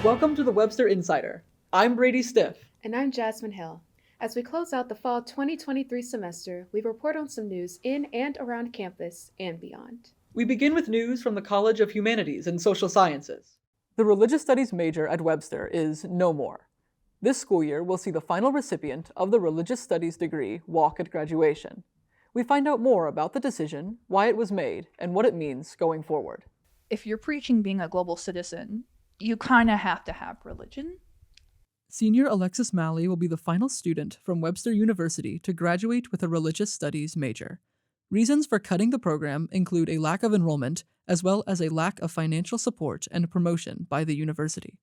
Welcome to the Webster Insider. I'm Brady Stiff. And I'm Jasmine Hill. As we close out the fall 2023 semester, we report on some news in and around campus and beyond. We begin with news from the College of Humanities and Social Sciences. The Religious Studies major at Webster is no more. This school year will see the final recipient of the Religious Studies degree walk at graduation. We find out more about the decision, why it was made, and what it means going forward. If you're preaching being a global citizen, you kind of have to have religion. Senior Alexis Malley will be the final student from Webster University to graduate with a Religious Studies major. Reasons for cutting the program include a lack of enrollment, as well as a lack of financial support and promotion by the university.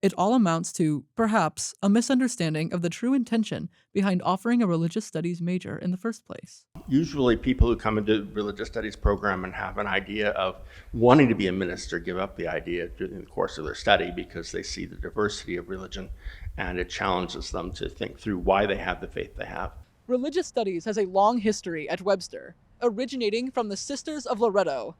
It all amounts to, perhaps, a misunderstanding of the true intention behind offering a Religious Studies major in the first place. Usually people who come into the Religious Studies program and have an idea of wanting to be a minister give up the idea during the course of their study because they see the diversity of religion and it challenges them to think through why they have the faith they have. Religious Studies has a long history at Webster, originating from the Sisters of Loretto,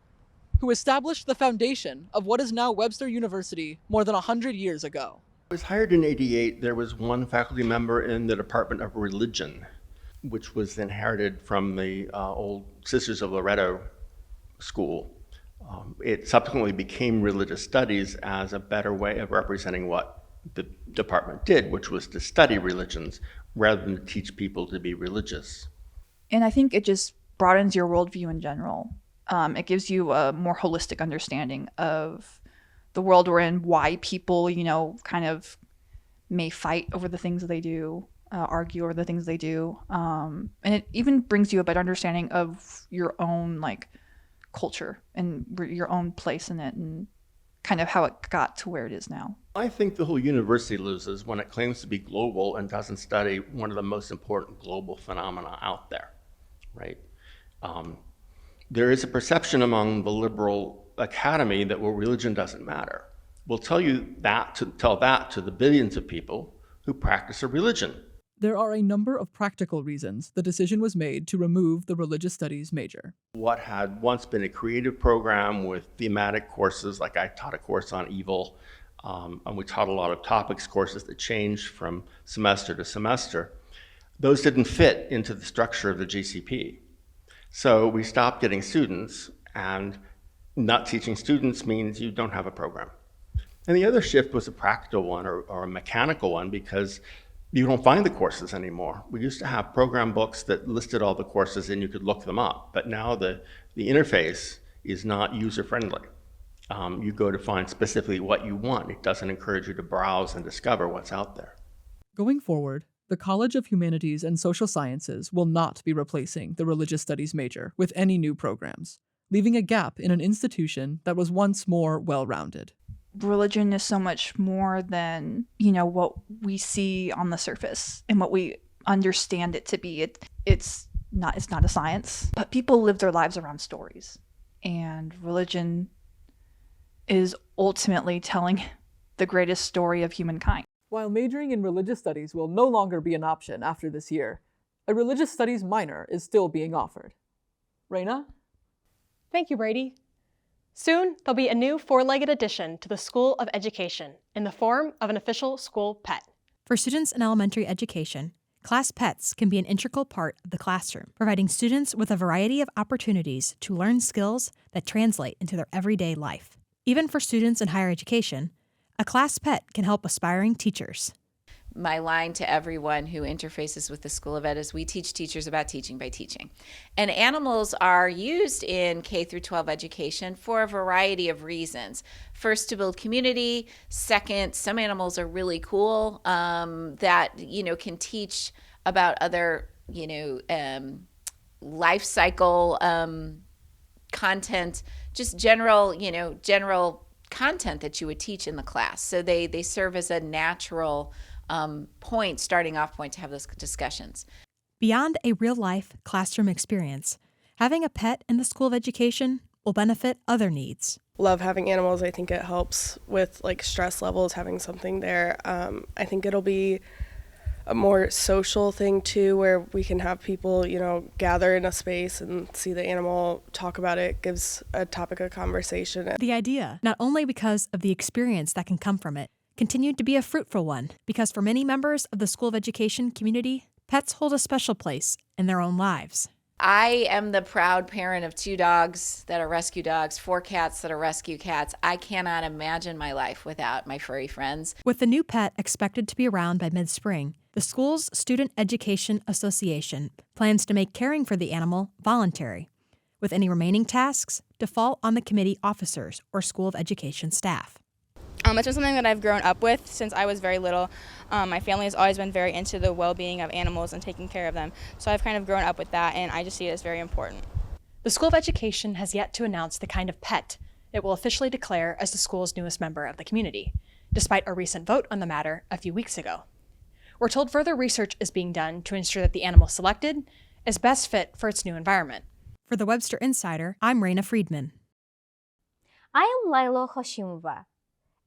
who established the foundation of what is now Webster University more than 100 years ago. I was hired in '88. There was one faculty member in the Department of Religion, which was inherited from the old Sisters of Loretto school. It subsequently became Religious Studies as a better way of representing what the department did, which was to study religions rather than to teach people to be religious. And I think it just broadens your worldview in general. It gives you a more holistic understanding of the world we're in, why people, kind of may fight over the things that they do, argue over the things they do. And it even brings you a better understanding of your own, culture and your own place in it and kind of how it got to where it is now. I think the whole university loses when it claims to be global and doesn't study one of the most important global phenomena out there, right? There is a perception among the liberal academy that, well, religion doesn't matter. We'll tell that to the billions of people who practice a religion. There are a number of practical reasons the decision was made to remove the Religious Studies major. What had once been a creative program with thematic courses, like I taught a course on evil, and we taught a lot of topics courses that changed from semester to semester, those didn't fit into the structure of the GCP. So we stopped getting students, and not teaching students means you don't have a program. And the other shift was a practical one or a mechanical one because you don't find the courses anymore. We used to have program books that listed all the courses and you could look them up, but now the interface is not user-friendly. You go to find specifically what you want. It doesn't encourage you to browse and discover what's out there. Going forward, the College of Humanities and Social Sciences will not be replacing the Religious Studies major with any new programs, leaving a gap in an institution that was once more well-rounded. Religion is so much more than, what we see on the surface and what we understand it to be. It's not a science, but people live their lives around stories. And religion is ultimately telling the greatest story of humankind. While majoring in Religious Studies will no longer be an option after this year, a Religious Studies minor is still being offered. Raina? Thank you, Brady. Soon, there'll be a new four-legged addition to the School of Education in the form of an official school pet. For students in elementary education, class pets can be an integral part of the classroom, providing students with a variety of opportunities to learn skills that translate into their everyday life. Even for students in higher education, a class pet can help aspiring teachers. My line to everyone who interfaces with the School of Ed is we teach teachers about teaching by teaching. And animals are used in K through 12 education for a variety of reasons. First, to build community. Second, some animals are really cool that, can teach about other, life cycle content, just general content that you would teach in the class. So they serve as a natural starting off point to have those discussions. Beyond a real-life classroom experience, having a pet in the School of Education will benefit other needs. Love having animals. I think it helps with stress levels, having something there. I think it'll be a more social thing too, where we can have people, gather in a space and see the animal, talk about it, gives a topic of conversation. The idea, not only because of the experience that can come from it, continued to be a fruitful one because for many members of the School of Education community, pets hold a special place in their own lives. I am the proud parent of 2 dogs that are rescue dogs, 4 cats that are rescue cats. I cannot imagine my life without my furry friends. With the new pet expected to be around by mid-spring, the school's Student Education Association plans to make caring for the animal voluntary, with any remaining tasks to fall on the committee officers or School of Education staff. It's been something that I've grown up with since I was very little. My family has always been very into the well-being of animals and taking care of them. So I've kind of grown up with that, and I just see it as very important. The School of Education has yet to announce the kind of pet it will officially declare as the school's newest member of the community, despite a recent vote on the matter a few weeks ago. We're told further research is being done to ensure that the animal selected is best fit for its new environment. For the Webster Insider, I'm Raina Friedman. I am Laila Hoshimova.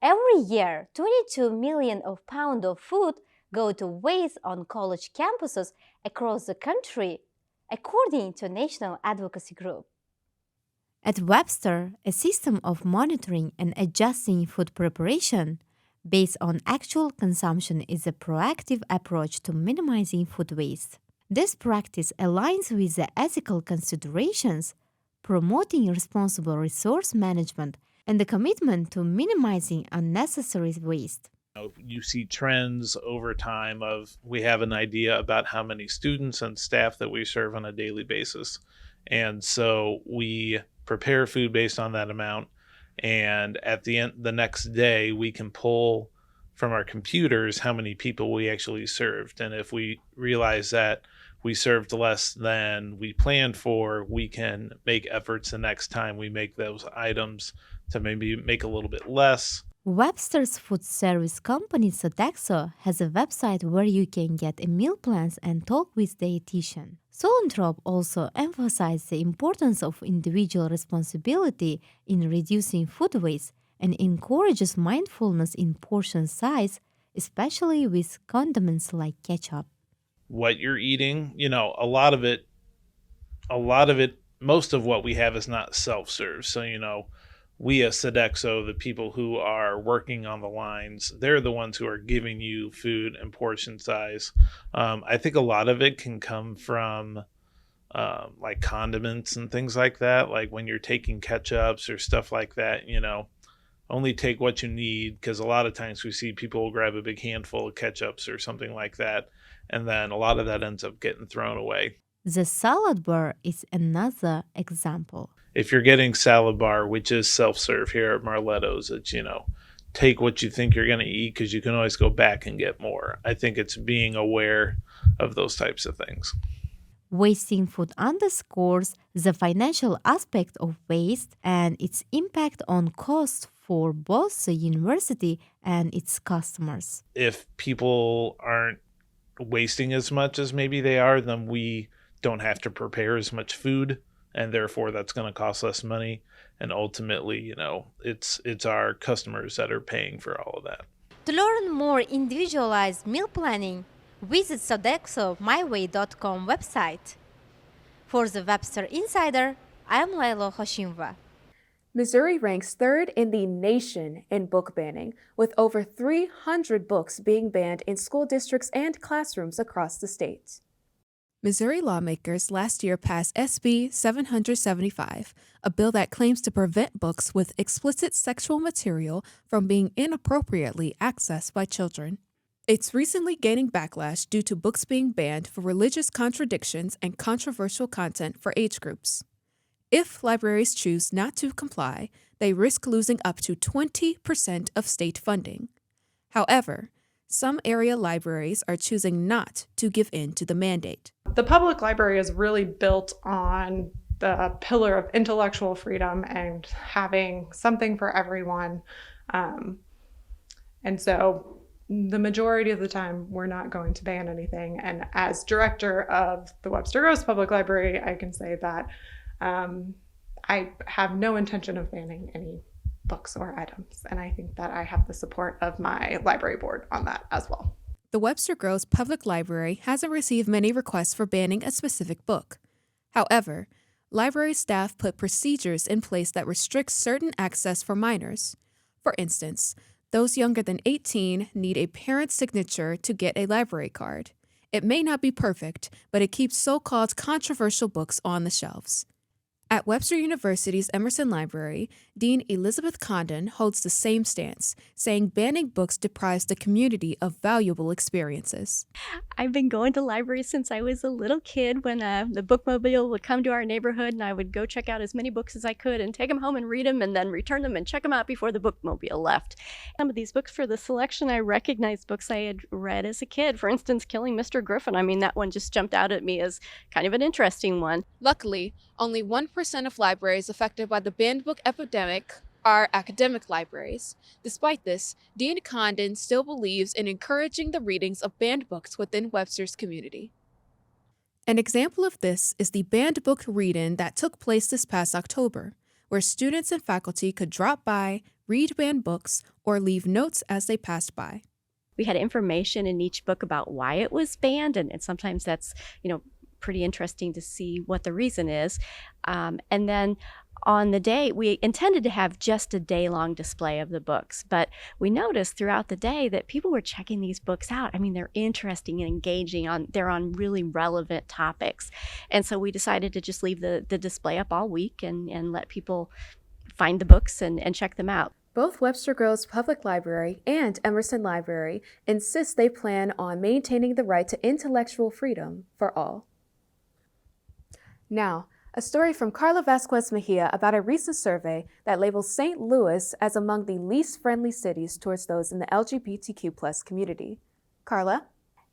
Every year, 22 million of pounds of food go to waste on college campuses across the country, according to a national advocacy group. At Webster, a system of monitoring and adjusting food preparation based on actual consumption is a proactive approach to minimizing food waste. This practice aligns with the ethical considerations, promoting responsible resource management and the commitment to minimizing unnecessary waste. You see trends over time of we have an idea about how many students and staff that we serve on a daily basis. And so we prepare food based on that amount. And at the next day, we can pull from our computers how many people we actually served. And if we realize that we served less than we planned for, we can make efforts the next time we make those items to maybe make a little bit less. Webster's food service company Sodexo has a website where you can get a meal plans and talk with dietitian. Zoanthrope also emphasized the importance of individual responsibility in reducing food waste and encourages mindfulness in portion size, especially with condiments like ketchup. What you're eating, a lot of it, most of what we have is not self-serve. So, we as Sodexo, the people who are working on the lines, they're the ones who are giving you food and portion size. I think a lot of it can come from like condiments and things like that. Like when you're taking ketchups or stuff like that, only take what you need, because a lot of times we see people will grab a big handful of ketchups or something like that, and then a lot of that ends up getting thrown away. The salad bar is another example. If you're getting salad bar, which is self-serve here at Marletto's, it's, take what you think you're going to eat, because you can always go back and get more. I think it's being aware of those types of things. Wasting food underscores the financial aspect of waste and its impact on cost for both the university and its customers. If people aren't wasting as much as maybe they are, then we don't have to prepare as much food, and therefore that's going to cost less money. And ultimately, it's our customers that are paying for all of that. To learn more individualized meal planning, visit sodexomyway.com website. For the Webster Insider, I am Laila Hoshimova. Missouri ranks 3rd in the nation in book banning, with over 300 books being banned in school districts and classrooms across the state. Missouri lawmakers last year passed SB 775, a bill that claims to prevent books with explicit sexual material from being inappropriately accessed by children. It's recently gaining backlash due to books being banned for religious contradictions and controversial content for age groups. If libraries choose not to comply, they risk losing up to 20% of state funding. However, some area libraries are choosing not to give in to the mandate. The public library is really built on the pillar of intellectual freedom and having something for everyone. And so the majority of the time, we're not going to ban anything. And as director of the Webster Groves Public Library, I can say that I have no intention of banning any books or items. And I think that I have the support of my library board on that as well. The Webster Groves Public Library hasn't received many requests for banning a specific book. However, library staff put procedures in place that restrict certain access for minors. For instance, Those younger than 18 need a parent's signature to get a library card. It may not be perfect, but it keeps so-called controversial books on the shelves. At Webster University's Emerson Library, Dean Elizabeth Condon holds the same stance, saying banning books deprives the community of valuable experiences. I've been going to libraries since I was a little kid when the bookmobile would come to our neighborhood, and I would go check out as many books as I could and take them home and read them and then return them and check them out before the bookmobile left. Some of these books for the selection, I recognized books I had read as a kid. For instance, Killing Mr. Griffin. I mean, that one just jumped out at me as kind of an interesting one. Luckily, only 1% of libraries affected by the banned book epidemic are academic libraries. Despite this, Dean Condon still believes in encouraging the readings of banned books within Webster's community. An example of this is the banned book read-in that took place this past October, where students and faculty could drop by, read banned books, or leave notes as they passed by. We had information in each book about why it was banned, and sometimes that's, pretty interesting to see what the reason is. And then on the day, we intended to have just a day-long display of the books, but we noticed throughout the day that people were checking these books out. I mean, they're interesting and engaging, they're on really relevant topics. And so we decided to just leave the display up all week and let people find the books and check them out. Both Webster Groves Public Library and Emerson Library insist they plan on maintaining the right to intellectual freedom for all. Now, a story from Carla Vasquez Mejia about a recent survey that labels St. Louis as among the least friendly cities towards those in the LGBTQ+ community. Carla?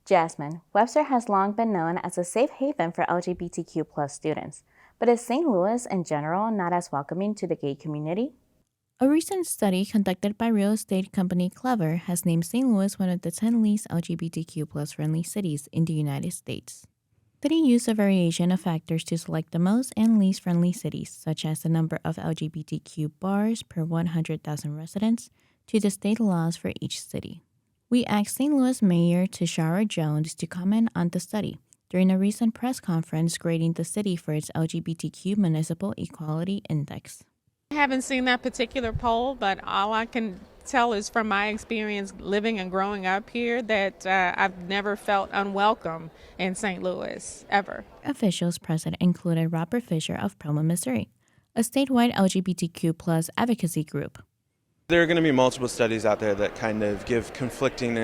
Jasmine, Webster has long been known as a safe haven for LGBTQ+ students, but is St. Louis in general not as welcoming to the gay community? A recent study conducted by real estate company Clever has named St. Louis one of the 10 least LGBTQ+ friendly cities in the United States. The study used a variation of factors to select the most and least friendly cities, such as the number of LGBTQ bars per 100,000 residents, to the state laws for each city. We asked St. Louis Mayor JOUR Jones to comment on the study during a recent press conference grading the city for its LGBTQ Municipal Equality Index. I haven't seen that particular poll, but all I can tell is from my experience living and growing up here that I've never felt unwelcome in St. Louis, ever. Officials present included Robert Fisher of Provo, Missouri, a statewide LGBTQ+ advocacy group. There are going to be multiple studies out there that kind of give conflicting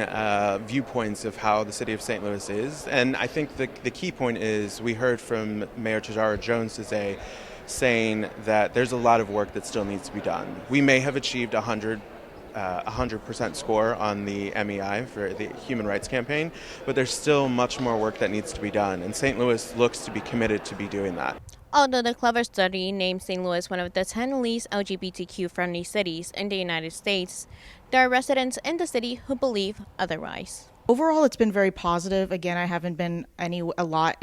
viewpoints of how the city of St. Louis is. And I think the key point is we heard from Mayor JOUR Jones today saying that there's a lot of work that still needs to be done. We may have achieved 100% score on the MEI for the Human Rights Campaign, but there's still much more work that needs to be done, and St. Louis looks to be committed to be doing that. Although the Clever study named St. Louis one of the 10 least LGBTQ-friendly cities in the United States, there are residents in the city who believe otherwise. Overall, it's been very positive. Again, I haven't been a lot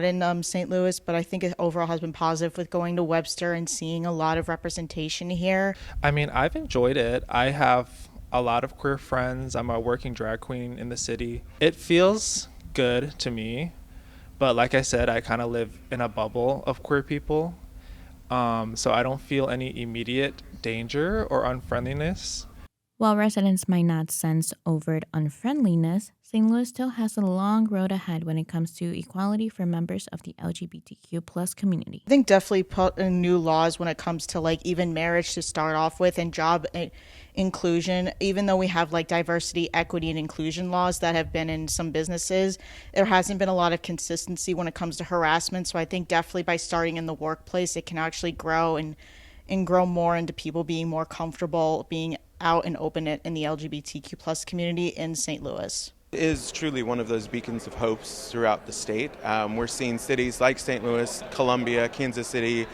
in St. Louis, but I think it overall has been positive with going to Webster and seeing a lot of representation here. I mean, I've enjoyed it. I have a lot of queer friends. I'm a working drag queen in the city. It feels good to me, but like I said, I kind of live in a bubble of queer people, so I don't feel any immediate danger or unfriendliness. While residents might not sense overt unfriendliness, St. Louis still has a long road ahead when it comes to equality for members of the LGBTQ+ community. I think definitely put in new laws when it comes to even marriage to start off with and job inclusion. Even though we have diversity, equity, and inclusion laws that have been in some businesses, there hasn't been a lot of consistency when it comes to harassment. So I think definitely by starting in the workplace, it can actually grow and grow more into people being more comfortable being out and open it in the LGBTQ+ community in St. Louis. It is truly one of those beacons of hopes throughout the state. We're seeing cities like St. Louis, Columbia, Kansas City,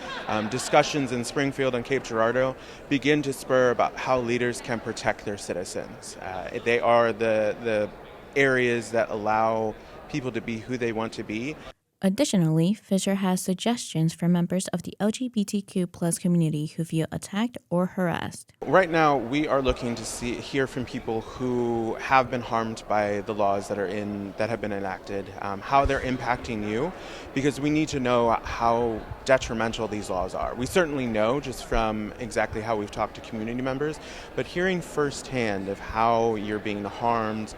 discussions in Springfield and Cape Girardeau begin to spur about how leaders can protect their citizens. They are the areas that allow people to be who they want to be. Additionally, Fisher has suggestions for members of the LGBTQ+ community who feel attacked or harassed. Right now, we are looking to hear from people who have been harmed by the laws that have been enacted, how they're impacting you, because we need to know how detrimental these laws are. We certainly know just from exactly how we've talked to community members, but hearing firsthand of how you're being harmed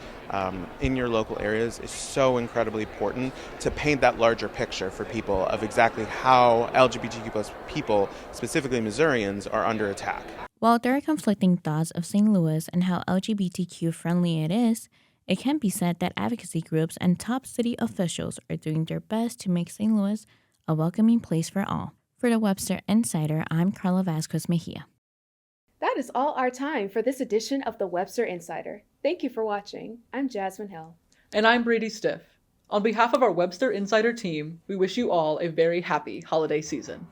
in your local areas is so incredibly important to paint that larger picture for people of exactly how LGBTQ plus people, specifically Missourians, are under attack. While there are conflicting thoughts of St. Louis and how LGBTQ friendly it is, it can be said that advocacy groups and top city officials are doing their best to make St. Louis a welcoming place for all. For the Webster Insider, I'm Carla Vasquez Mejia. That is all our time for this edition of the Webster Insider. Thank you for watching. I'm Jasmine Hill. And I'm Brady Stiff. On behalf of our Webster Insider team, we wish you all a very happy holiday season.